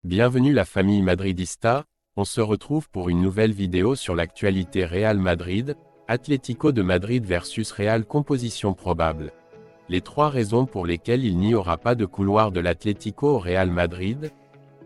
Bienvenue la famille madridista, on se retrouve pour une nouvelle vidéo sur l'actualité Real Madrid, Atlético de Madrid versus Real composition probable. Les trois raisons pour lesquelles il n'y aura pas de couloir de l'Atlético au Real Madrid.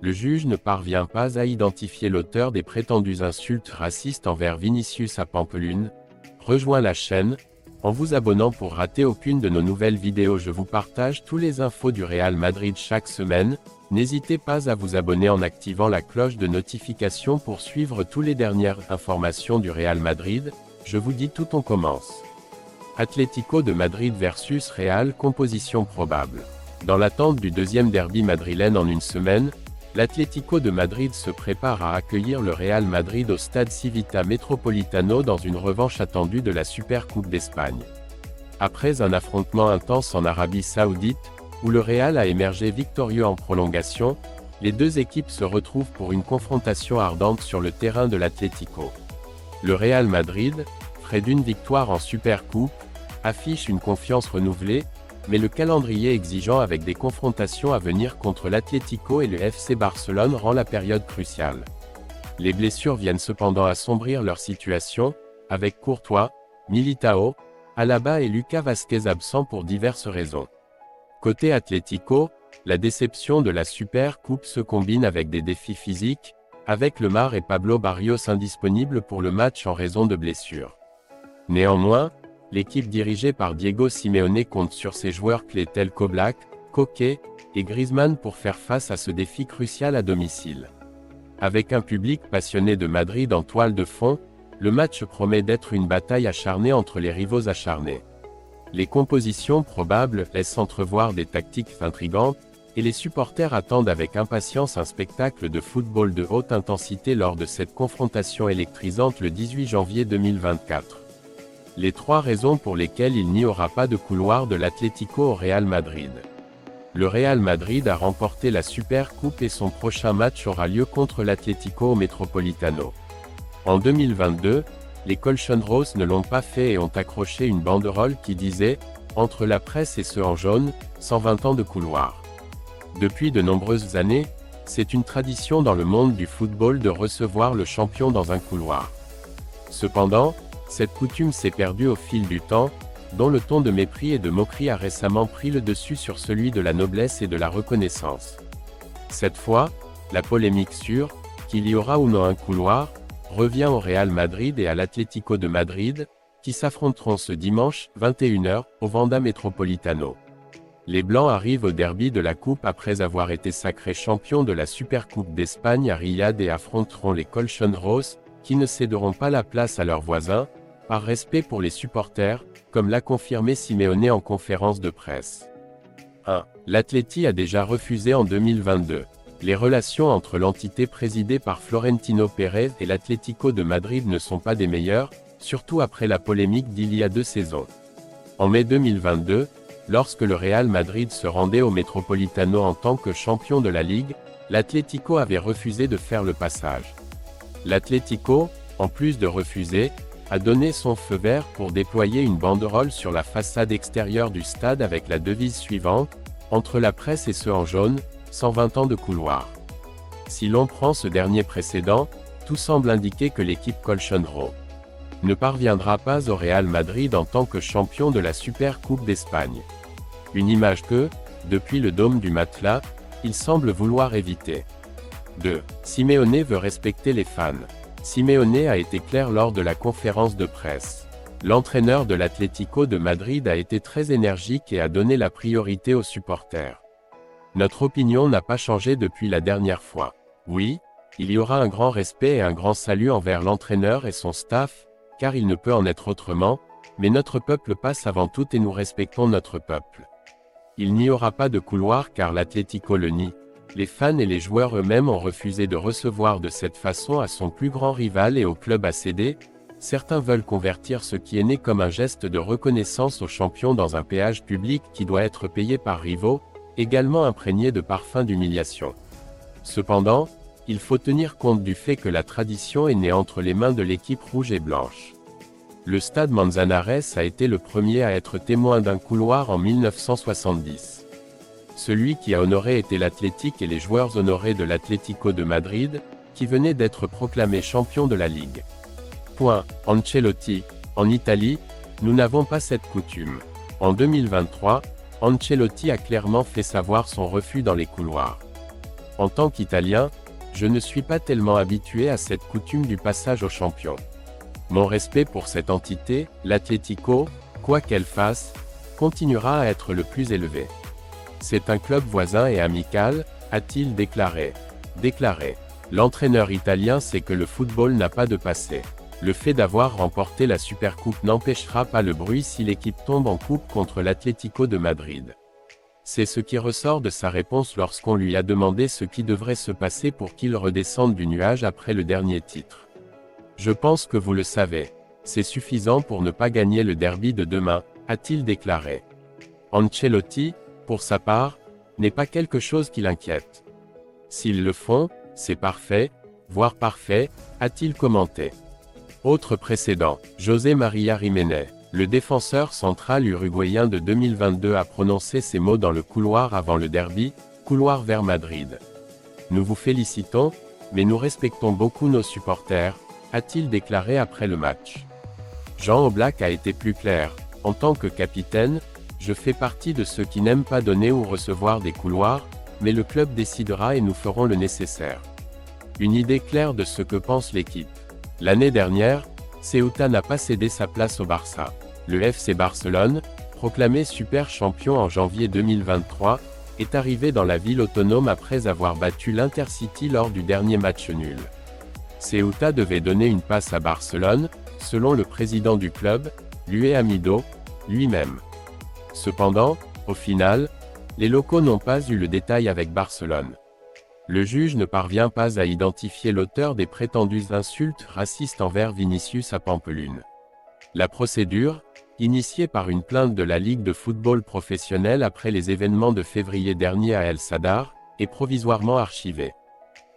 Le juge ne parvient pas à identifier l'auteur des prétendues insultes racistes envers Vinicius à Pampelune. Rejoins la chaîne, en vous abonnant pour rater aucune de nos nouvelles vidéos. Je vous partage tous les infos du Real Madrid chaque semaine. N'hésitez pas à vous abonner en activant la cloche de notification pour suivre toutes les dernières informations du Real Madrid. Je vous dis tout, on commence. Atlético de Madrid versus Real composition probable. Dans l'attente du deuxième derby madrilène en une semaine, l'Atlético de Madrid se prépare à accueillir le Real Madrid au stade Civita Metropolitano dans une revanche attendue de la Supercoupe d'Espagne. Après un affrontement intense en Arabie Saoudite, où le Real a émergé victorieux en prolongation, les deux équipes se retrouvent pour une confrontation ardente sur le terrain de l'Atlético. Le Real Madrid, près d'une victoire en Supercoupe, affiche une confiance renouvelée, mais le calendrier exigeant avec des confrontations à venir contre l'Atlético et le FC Barcelone rend la période cruciale. Les blessures viennent cependant assombrir leur situation, avec Courtois, Militao, Alaba et Lucas Vázquez absents pour diverses raisons. Côté Atlético, la déception de la Supercoupe se combine avec des défis physiques, avec Lemar et Pablo Barrios indisponibles pour le match en raison de blessures. Néanmoins, l'équipe dirigée par Diego Simeone compte sur ses joueurs clés tels qu'Oblak, Koke et Griezmann pour faire face à ce défi crucial à domicile. Avec un public passionné de Madrid en toile de fond, le match promet d'être une bataille acharnée entre les rivaux acharnés. Les compositions probables laissent entrevoir des tactiques intrigantes, et les supporters attendent avec impatience un spectacle de football de haute intensité lors de cette confrontation électrisante le 18 janvier 2024. Les trois raisons pour lesquelles il n'y aura pas de couloir de l'Atlético au Real Madrid. Le Real Madrid a remporté la Supercoupe et son prochain match aura lieu contre l'Atlético au Metropolitano. En 2022, les Colchonros ne l'ont pas fait et ont accroché une banderole qui disait « Entre la presse et ceux en jaune, 120 ans de couloir ». Depuis de nombreuses années, c'est une tradition dans le monde du football de recevoir le champion dans un couloir. Cependant, cette coutume s'est perdue au fil du temps, dont le ton de mépris et de moquerie a récemment pris le dessus sur celui de la noblesse et de la reconnaissance. Cette fois, la polémique sur « qu'il y aura ou non un couloir » revient au Real Madrid et à l'Atlético de Madrid, qui s'affronteront ce dimanche, 21h, au Wanda Metropolitano. Les Blancs arrivent au derby de la Coupe après avoir été sacrés champions de la Supercoupe d'Espagne à Riyad et affronteront les Colchonros, qui ne céderont pas la place à leurs voisins, par respect pour les supporters, comme l'a confirmé Simeone en conférence de presse. 1. L'Atleti a déjà refusé en 2022. Les relations entre l'entité présidée par Florentino Pérez et l'Atlético de Madrid ne sont pas des meilleures, surtout après la polémique d'il y a 2 saisons. En mai 2022, lorsque le Real Madrid se rendait au Metropolitano en tant que champion de la Ligue, l'Atlético avait refusé de faire le passage. L'Atlético, en plus de refuser, a donné son feu vert pour déployer une banderole sur la façade extérieure du stade avec la devise suivante « Entre la presse et ceux en jaune, 120 ans de couloir ». Si l'on prend ce dernier précédent, tout semble indiquer que l'équipe Colchonero ne parviendra pas au Real Madrid en tant que champion de la Supercoupe d'Espagne. Une image que, depuis le dôme du matelas, il semble vouloir éviter. 2. Simeone veut respecter les fans. Simeone a été clair lors de la conférence de presse. L'entraîneur de l'Atlético de Madrid a été très énergique et a donné la priorité aux supporters. Notre opinion n'a pas changé depuis la dernière fois. Oui, il y aura un grand respect et un grand salut envers l'entraîneur et son staff, car il ne peut en être autrement, mais notre peuple passe avant tout et nous respectons notre peuple. Il n'y aura pas de couloir car l'Atlético le nie. Les fans et les joueurs eux-mêmes ont refusé de recevoir de cette façon à son plus grand rival et au club à céder. Certains veulent convertir ce qui est né comme un geste de reconnaissance au champion dans un péage public qui doit être payé par rivaux, également imprégné de parfum d'humiliation. Cependant, il faut tenir compte du fait que la tradition est née entre les mains de l'équipe rouge et blanche. Le stade Manzanares a été le premier à être témoin d'un couloir en 1970. Celui qui a honoré était l'Athletic et les joueurs honorés de l'Atlético de Madrid, qui venait d'être proclamé champion de la Ligue. Ancelotti. En Italie, nous n'avons pas cette coutume. En 2023, Ancelotti a clairement fait savoir son refus dans les couloirs. En tant qu'Italien, je ne suis pas tellement habitué à cette coutume du passage au champion. Mon respect pour cette entité, l'Atlético, quoi qu'elle fasse, continuera à être le plus élevé. C'est un club voisin et amical, a-t-il déclaré. L'entraîneur italien sait que le football n'a pas de passé. Le fait d'avoir remporté la Supercoupe n'empêchera pas le bruit si l'équipe tombe en coupe contre l'Atlético de Madrid. C'est ce qui ressort de sa réponse lorsqu'on lui a demandé ce qui devrait se passer pour qu'il redescende du nuage après le dernier titre. Je pense que vous le savez. C'est suffisant pour ne pas gagner le derby de demain, a-t-il déclaré. Ancelotti, pour sa part, n'est pas quelque chose qui l'inquiète. S'ils le font, c'est parfait, voire parfait, a-t-il commenté. Autre précédent, José María Giménez, le défenseur central uruguayen de 2022 a prononcé ces mots dans le couloir avant le derby, couloir vers Madrid. Nous vous félicitons, mais nous respectons beaucoup nos supporters, a-t-il déclaré après le match. Jean Oblak a été plus clair. En tant que capitaine, je fais partie de ceux qui n'aiment pas donner ou recevoir des couloirs, mais le club décidera et nous ferons le nécessaire. Une idée claire de ce que pense l'équipe. L'année dernière, Ceuta n'a pas cédé sa place au Barça. Le FC Barcelone, proclamé super champion en janvier 2023, est arrivé dans la ville autonome après avoir battu l'Intercity lors du dernier match nul. Ceuta devait donner une passe à Barcelone, selon le président du club, Luis Amido, lui-même. Cependant, au final, les locaux n'ont pas eu le détail avec Barcelone. Le juge ne parvient pas à identifier l'auteur des prétendues insultes racistes envers Vinicius à Pampelune. La procédure, initiée par une plainte de la Ligue de football professionnel après les événements de février dernier à El Sadar, est provisoirement archivée.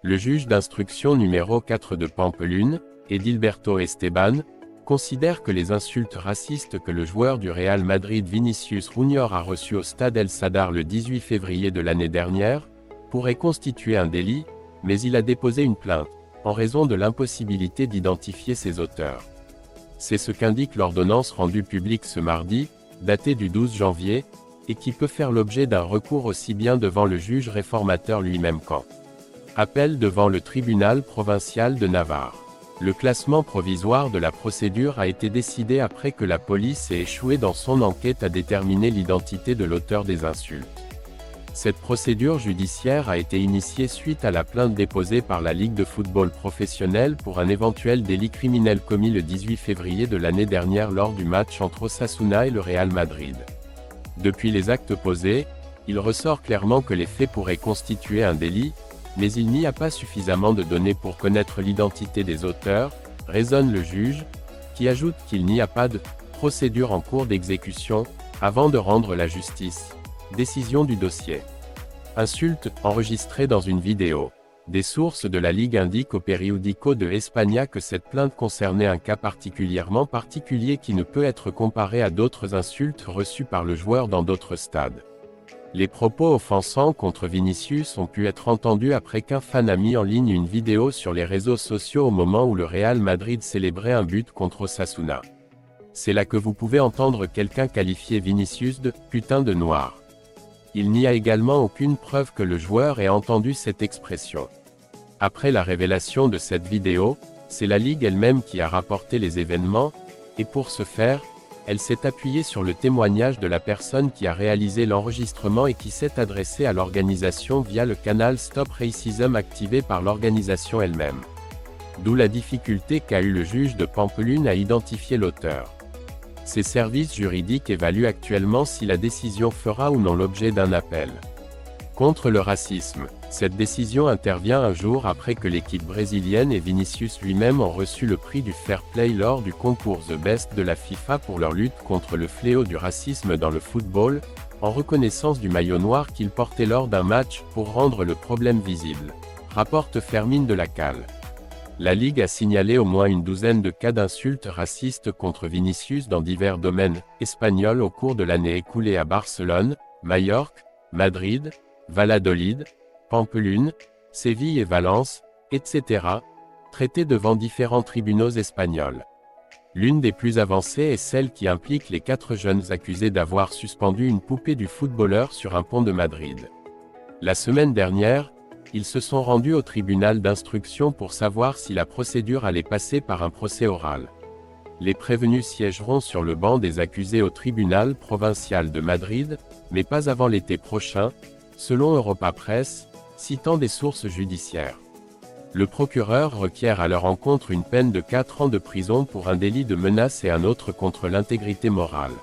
Le juge d'instruction numéro 4 de Pampelune, Edilberto Esteban, considère que les insultes racistes que le joueur du Real Madrid Vinicius Junior a reçues au stade El Sadar le 18 février de l'année dernière, pourraient constituer un délit, mais il a déposé une plainte, en raison de l'impossibilité d'identifier ses auteurs. C'est ce qu'indique l'ordonnance rendue publique ce mardi, datée du 12 janvier, et qui peut faire l'objet d'un recours aussi bien devant le juge réformateur lui-même qu'en appel devant le tribunal provincial de Navarre. Le classement provisoire de la procédure a été décidé après que la police ait échoué dans son enquête à déterminer l'identité de l'auteur des insultes. Cette procédure judiciaire a été initiée suite à la plainte déposée par la Ligue de football professionnel pour un éventuel délit criminel commis le 18 février de l'année dernière lors du match entre Osasuna et le Real Madrid. Depuis les actes posés, il ressort clairement que les faits pourraient constituer un délit, mais il n'y a pas suffisamment de données pour connaître l'identité des auteurs, raisonne le juge, qui ajoute qu'il n'y a pas de procédure en cours d'exécution, avant de rendre la justice. Décision du dossier. Insulte, enregistrée dans une vidéo. Des sources de la Ligue indiquent au Periódico de España que cette plainte concernait un cas particulièrement particulier qui ne peut être comparé à d'autres insultes reçues par le joueur dans d'autres stades. Les propos offensants contre Vinicius ont pu être entendus après qu'un fan a mis en ligne une vidéo sur les réseaux sociaux au moment où le Real Madrid célébrait un but contre Osasuna. C'est là que vous pouvez entendre quelqu'un qualifier Vinicius de « putain de noir ». Il n'y a également aucune preuve que le joueur ait entendu cette expression. Après la révélation de cette vidéo, c'est la Ligue elle-même qui a rapporté les événements, et pour ce faire, elle s'est appuyée sur le témoignage de la personne qui a réalisé l'enregistrement et qui s'est adressée à l'organisation via le canal Stop Racism activé par l'organisation elle-même. D'où la difficulté qu'a eu le juge de Pampelune à identifier l'auteur. Ses services juridiques évaluent actuellement si la décision fera ou non l'objet d'un appel. Contre le racisme, cette décision intervient un jour après que l'équipe brésilienne et Vinicius lui-même ont reçu le prix du Fair Play lors du concours The Best de la FIFA pour leur lutte contre le fléau du racisme dans le football, en reconnaissance du maillot noir qu'ils portaient lors d'un match pour rendre le problème visible, rapporte Fermín de la Calle. La Ligue a signalé au moins une douzaine de cas d'insultes racistes contre Vinicius dans divers domaines espagnols au cours de l'année écoulée à Barcelone, Majorque, Madrid, Valladolid, Pampelune, Séville et Valence, etc., traités devant différents tribunaux espagnols. L'une des plus avancées est celle qui implique les 4 jeunes accusés d'avoir suspendu une poupée du footballeur sur un pont de Madrid. La semaine dernière, ils se sont rendus au tribunal d'instruction pour savoir si la procédure allait passer par un procès oral. Les prévenus siégeront sur le banc des accusés au tribunal provincial de Madrid, mais pas avant l'été prochain, selon Europa Press, citant des sources judiciaires. Le procureur requiert à leur encontre une peine de 4 ans de prison pour un délit de menace et un autre contre l'intégrité morale.